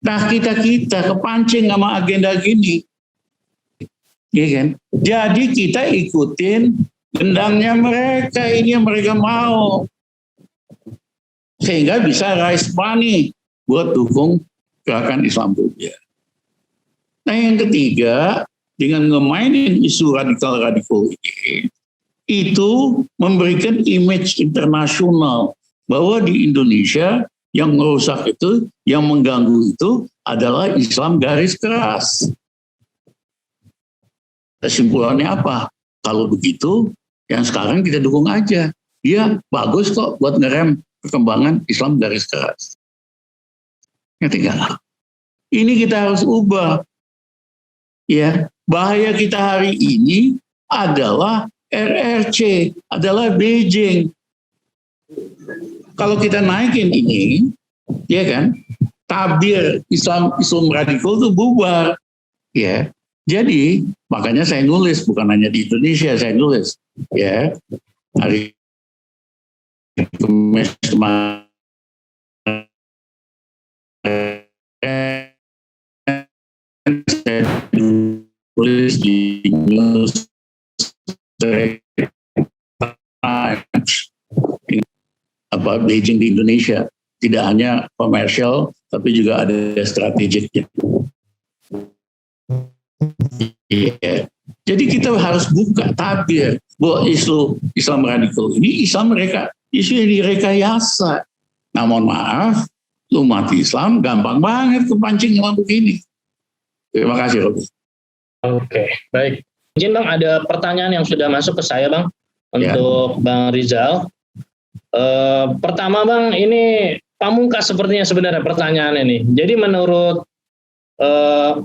Nah kita kepancing sama agenda gini. Ya kan? Jadi kita ikutin gendangnya mereka, ini yang mereka mau. Sehingga bisa raise money buat dukung gerakan Islamophobia. Nah yang ketiga, dengan ngemainin isu radikal-radikal ini, itu memberikan image internasional bahwa di Indonesia yang merusak itu, yang mengganggu itu adalah Islam garis keras. Kesimpulannya apa? Kalau begitu, yang sekarang kita dukung aja. Dia bagus kok buat ngerem perkembangan Islam garis keras. Ngerti nggak? Ini kita harus ubah. Ya, bahaya kita hari ini adalah RRC, adalah Beijing. Kalau kita naikin ini, ya kan, tabir Islam radikal itu bubar. Ya, jadi makanya saya nulis, bukan hanya di Indonesia, saya nulis. Ya, hari Kamis kemarin saya tulis di News Times apa Beijing di Indonesia tidak hanya komersial tapi juga ada strategiknya. Yeah. Jadi kita harus buka tabir bahwa Islam radikal ini Islam mereka isu yang direkayasa. Nah mohon maaf, umat Islam gampang banget kepancing yang begini. Terima kasih Robi. Oke, baik. Izin Bang, ada pertanyaan yang sudah masuk ke saya Bang untuk Bang Rizal. Pertama Bang, ini pamungkas sepertinya sebenarnya pertanyaan ini. Jadi menurut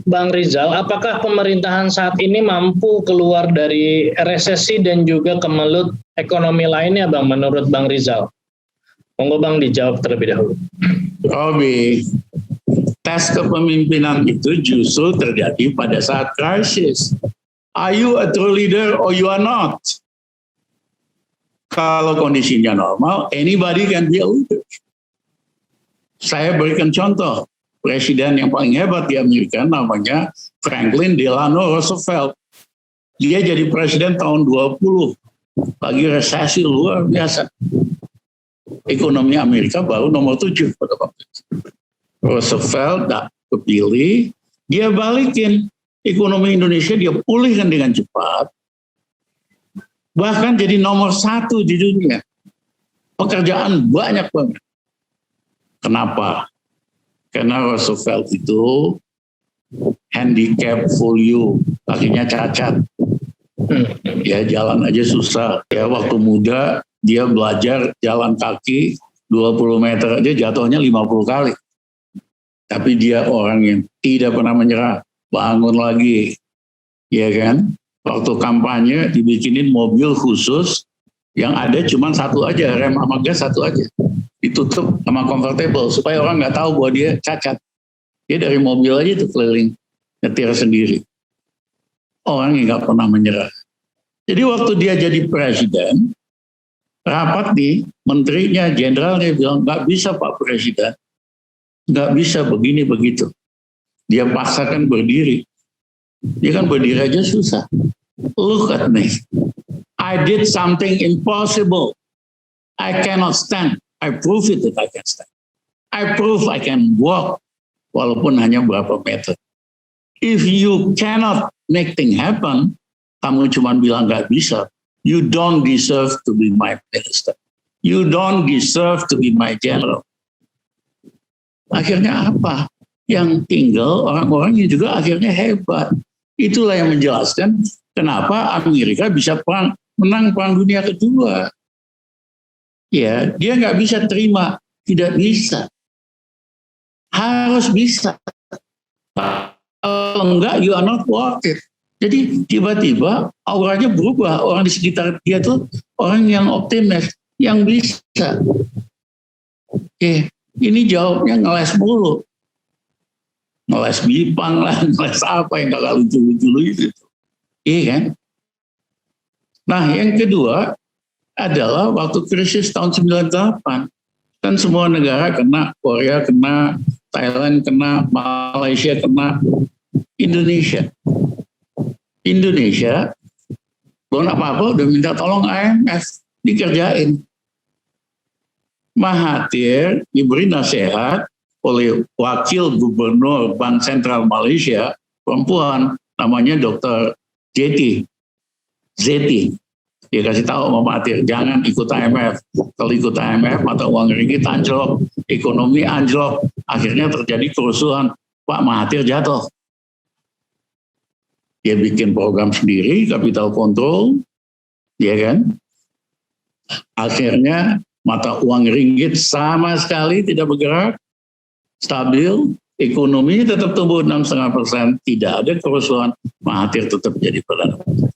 Bang Rizal, apakah pemerintahan saat ini mampu keluar dari resesi dan juga kemelut ekonomi lainnya Bang menurut Bang Rizal? Monggo Bang dijawab terlebih dahulu. Robi, tes kepemimpinan itu justru terjadi pada saat krisis. Are you a true leader or you are not? Kalau kondisinya normal, anybody can be a leader. Saya berikan contoh. Presiden yang paling hebat di Amerika namanya Franklin Delano Roosevelt. Dia jadi presiden tahun 20. Lagi resesi luar biasa. Ekonomi Amerika baru nomor 7 pada waktu itu. Roosevelt kepilih, dia balikin ekonomi Indonesia, dia pulihkan dengan cepat. Bahkan jadi nomor 1 di dunia. Pekerjaan banyak banget. Kenapa? Karena Roosevelt itu handicap polio, kakinya cacat. Ya jalan aja susah. Ya waktu muda dia belajar jalan kaki 20 meter aja jatuhnya 50 kali. Tapi dia orang yang tidak pernah menyerah, bangun lagi. Ya kan? Waktu kampanye dibikinin mobil khusus yang ada cuma satu aja, rem sama gas satu aja. Ditutup sama convertible supaya orang nggak tahu bahwa dia cacat. Dia dari mobil aja tuh keliling nyetir sendiri. Orang yang nggak pernah menyerah. Jadi waktu dia jadi presiden, rapat nih menterinya, jenderalnya bilang nggak bisa Pak Presiden, nggak bisa begini begitu. Dia paksakan berdiri. Dia kan berdiri aja susah. Look at me. I did something impossible. I cannot stand. I prove it that I can stand. I prove I can walk walaupun hanya berapa meter. If you cannot make things happen, kamu cuma bilang nggak bisa, you don't deserve to be my minister. You don't deserve to be my general. Akhirnya apa? Yang tinggal orang-orang yang juga akhirnya hebat. Itulah yang menjelaskan kenapa Amerika bisa menang perang dunia kedua. Ya, dia nggak bisa terima, tidak bisa. Harus bisa. Kalau enggak, you are not worth it. Jadi tiba-tiba auranya berubah. Orang di sekitar dia tuh orang yang optimis, yang bisa. Oke, ini jawabnya ngeles mulu. Ngeles bipang lah, ngeles apa yang gak lucu-lucu itu. Iya kan? Nah, yang kedua adalah waktu krisis tahun 98. Kan semua negara kena, Korea kena, Thailand kena, Malaysia kena, Indonesia. Belum apa-apa udah minta tolong IMF, dikerjain. Mahathir diberi nasihat oleh wakil gubernur Bank Sentral Malaysia, perempuan, namanya Dr. Zeti. Dia kasih tahu sama Mahathir, jangan ikut IMF. Kalau ikut IMF, mata uang ringgit anjlok, ekonomi anjlok. Akhirnya terjadi kerusuhan. Pak Mahathir jatuh. Dia bikin program sendiri, capital control, ya kan? Akhirnya mata uang ringgit sama sekali tidak bergerak, stabil, ekonominya tetap tumbuh 6,5%, tidak ada kerusuhan, Mahathir tetap jadi perdana menteri.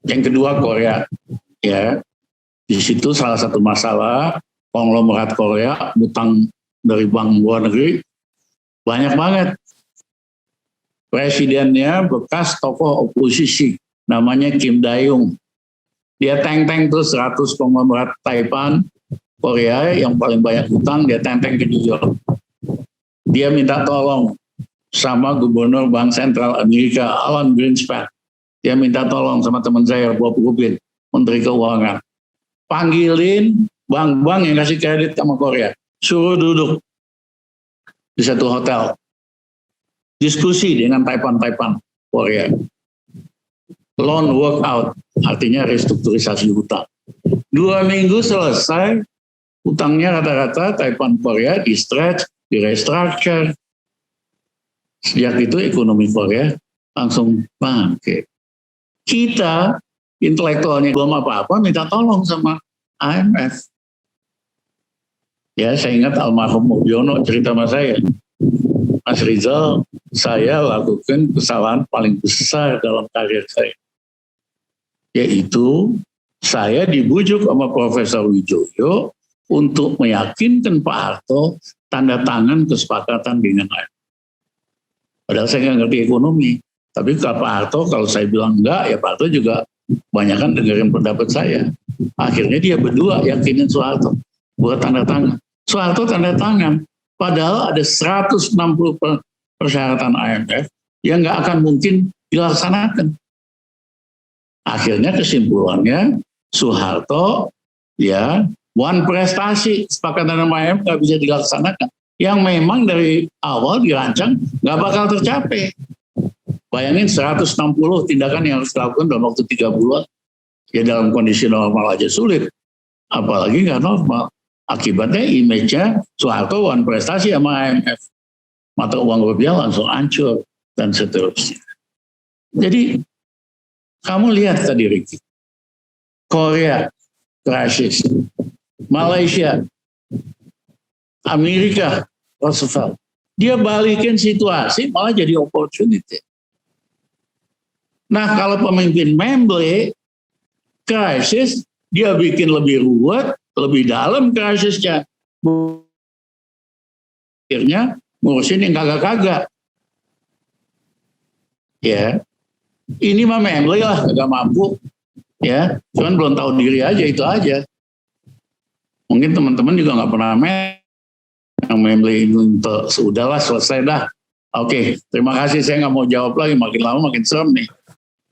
Yang kedua Korea, ya, di situ salah satu masalah konglomerat Korea utang dari bank luar negeri banyak banget. Presidennya bekas tokoh oposisi, namanya Kim Dae-jung. Dia teng-teng terus 100 konglomerat Taipan, Korea yang paling banyak utang, dia teng-teng ke New York. Dia minta tolong sama Gubernur Bank Sentral Amerika, Alan Greenspan. Dia minta tolong sama teman saya, Bob Rubin, Menteri Keuangan. Panggilin bank-bank yang kasih kredit sama Korea. Suruh duduk di satu hotel. Diskusi dengan Taipan Korea. Loan workout, artinya restrukturisasi hutang. 2 minggu selesai, hutangnya rata-rata Taipan Korea di-stretch, di-restructure. Sejak itu ekonomi Korea langsung bangkit. Kita intelektualnya belum apa-apa minta tolong sama IMF. Ya, saya ingat almarhum Mugiono cerita sama saya, Mas Rizal, saya lakukan kesalahan paling besar dalam karir saya, yaitu saya dibujuk sama Profesor Wijoyo untuk meyakinkan Pak Harto tanda tangan kesepakatan dengan IMF. Padahal saya nggak ngerti ekonomi. Tapi Pak Harto, kalau saya bilang enggak, ya Pak Harto juga banyakkan dengerin pendapat saya. Akhirnya dia berdua yakinin Soeharto buat tanda tangan. Soeharto tanda tangan, padahal ada 160 persyaratan IMF yang nggak akan mungkin dilaksanakan. Akhirnya kesimpulannya Soeharto ya one prestasi kesepakatan IMF nggak bisa dilaksanakan. Yang memang dari awal dirancang nggak bakal tercapai. Bayangin 160 tindakan yang harus dilakukan dalam waktu 3 bulan. Ya dalam kondisi normal aja sulit. Apalagi nggak normal. Akibatnya image-nya Soeharto one prestasi sama IMF. Mata uang rupiah langsung hancur dan seterusnya. Jadi kamu lihat tadi Ricky. Korea, krisis. Malaysia, Amerika, Roosevelt. Dia balikin situasi malah jadi opportunity. Nah kalau pemimpin memble, krisis, dia bikin lebih ruwet, lebih dalam krisisnya. Akhirnya ngurusin yang kagak-kagak. Ya, ini mah memble lah, kagak mampu. Ya, cuman belum tahu diri aja, itu aja. Mungkin teman-teman juga nggak pernah memble untuk sudahlah selesai dah. Oke, terima kasih, saya nggak mau jawab lagi, makin lama makin serem nih.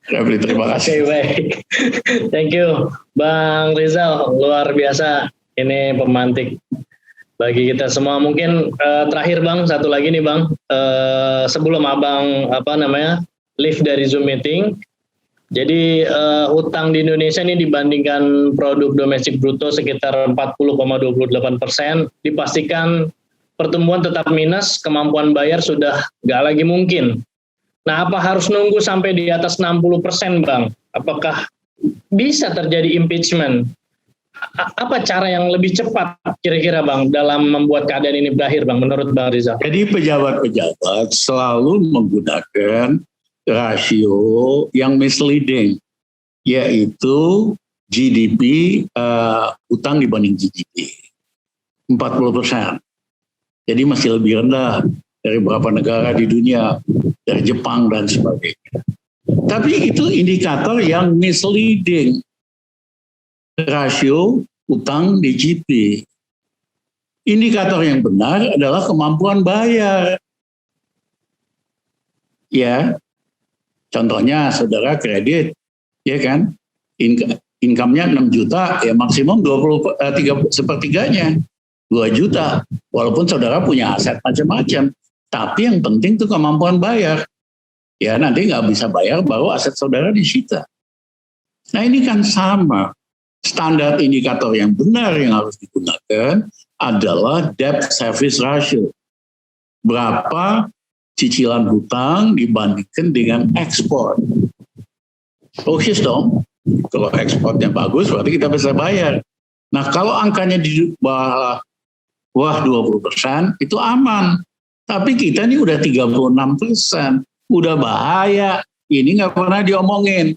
Refli, terima Oke, kasih. baik. Thank you, Bang Rizal. Luar biasa. Ini pemantik bagi kita semua. Mungkin terakhir Bang, satu lagi nih Bang. Sebelum Abang leave dari Zoom meeting. Jadi utang di Indonesia ini dibandingkan produk domestik bruto sekitar 40,28%. Dipastikan pertumbuhan tetap minus, kemampuan bayar sudah nggak lagi mungkin. Nah, apa harus nunggu sampai di atas 60%, Bang? Apakah bisa terjadi impeachment? Apa cara yang lebih cepat kira-kira, Bang, dalam membuat keadaan ini berakhir, Bang, menurut Bang Rizal? Jadi pejabat-pejabat selalu menggunakan rasio yang misleading, yaitu GDP, utang dibanding GDP 40%. Jadi masih lebih rendah dari beberapa negara di dunia, dari Jepang dan sebagainya. Tapi itu indikator yang misleading, rasio utang di GDP. Indikator yang benar adalah kemampuan bayar. Ya, contohnya saudara kredit, ya kan, income-nya 6 juta, ya maksimum 3/4-nya, 2 juta. Walaupun saudara punya aset macam-macam, tapi yang penting itu kemampuan bayar. Ya nanti nggak bisa bayar, baru aset saudara disita. Nah ini kan sama. Standar indikator yang benar yang harus digunakan adalah debt service ratio. Berapa cicilan hutang dibandingkan dengan ekspor. Logis dong. Kalau ekspornya bagus berarti kita bisa bayar. Nah kalau angkanya di bawah 20% itu aman. Tapi kita ini udah 36%. Udah bahaya. Ini nggak pernah diomongin.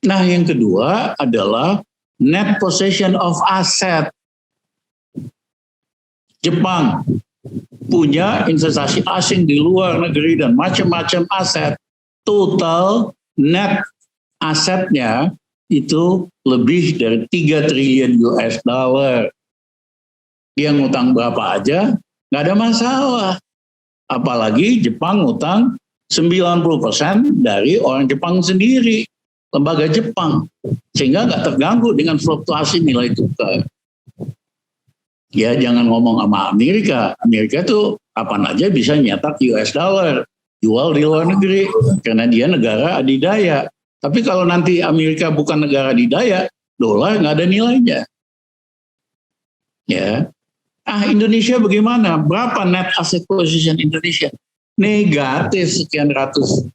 Nah yang kedua adalah net possession of asset. Jepang punya investasi asing di luar negeri dan macam-macam aset. Total net asetnya itu lebih dari 3 triliun US dollar. Dia ngutang berapa aja, nggak ada masalah. Apalagi Jepang ngutang 90% dari orang Jepang sendiri, lembaga Jepang. Sehingga nggak terganggu dengan fluktuasi nilai tukar. Ya jangan ngomong sama Amerika. Amerika tuh kapan aja bisa nyetak US dollar, jual di luar negeri. Karena dia negara adidaya. Tapi kalau nanti Amerika bukan negara adidaya, dolar nggak ada nilainya. Ya. Indonesia bagaimana? Berapa net asset position Indonesia? Negatif sekian ratus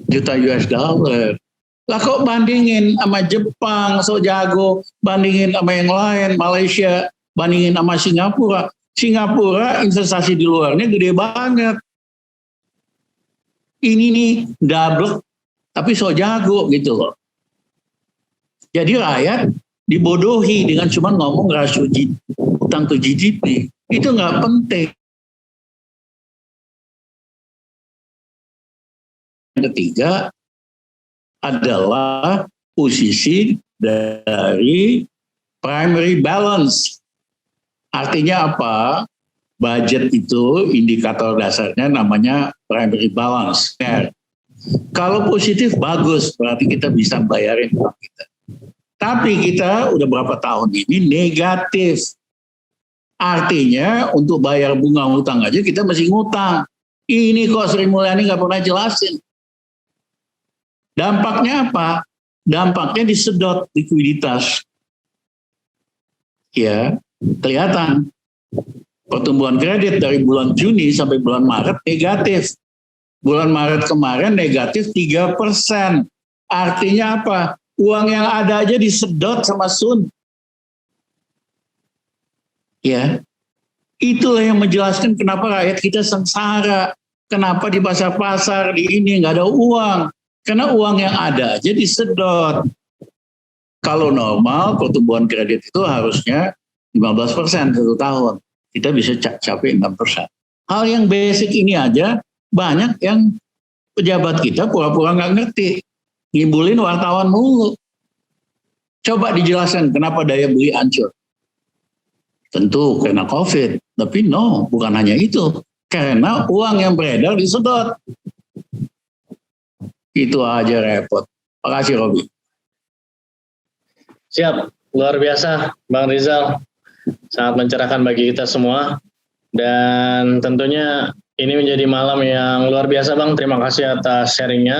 juta US dollar. Lah kok bandingin sama Jepang, so jago, bandingin sama yang lain, Malaysia, bandingin sama Singapura. Singapura investasi di luarnya gede banget. Ini nih double, tapi so jago gitu loh. Jadi rakyat dibodohi dengan cuma ngomong rasio utang ke GDP. Itu nggak penting. Yang ketiga adalah posisi dari primary balance. Artinya apa? Budget itu indikator dasarnya namanya primary balance. Kalau positif bagus, berarti kita bisa bayarin utang kita. Tapi kita udah berapa tahun ini negatif. Artinya untuk bayar bunga hutang aja kita masih ngutang. Ini kok Sri Mulyani nggak pernah jelasin. Dampaknya apa? Dampaknya disedot likuiditas. Ya, kelihatan. Pertumbuhan kredit dari bulan Juni sampai bulan Maret negatif. Bulan Maret kemarin negatif 3%. Artinya apa? Uang yang ada aja disedot sama Sun. Ya, itulah yang menjelaskan kenapa rakyat kita sengsara. Kenapa di pasar-pasar di ini nggak ada uang. Karena uang yang ada aja disedot. Kalau normal pertumbuhan kredit itu harusnya 15% satu tahun. Kita bisa capai 6%. Hal yang basic ini aja banyak yang pejabat kita pura-pura nggak ngerti. Ngibulin wartawan mulu. Coba dijelaskan kenapa daya beli hancur. Tentu karena COVID. Tapi no, bukan hanya itu. Karena uang yang beredar disedot. Itu aja repot. Makasih Robi. Siap, luar biasa Bang Rizal. Sangat mencerahkan bagi kita semua. Dan tentunya ini menjadi malam yang luar biasa Bang. Terima kasih atas sharingnya.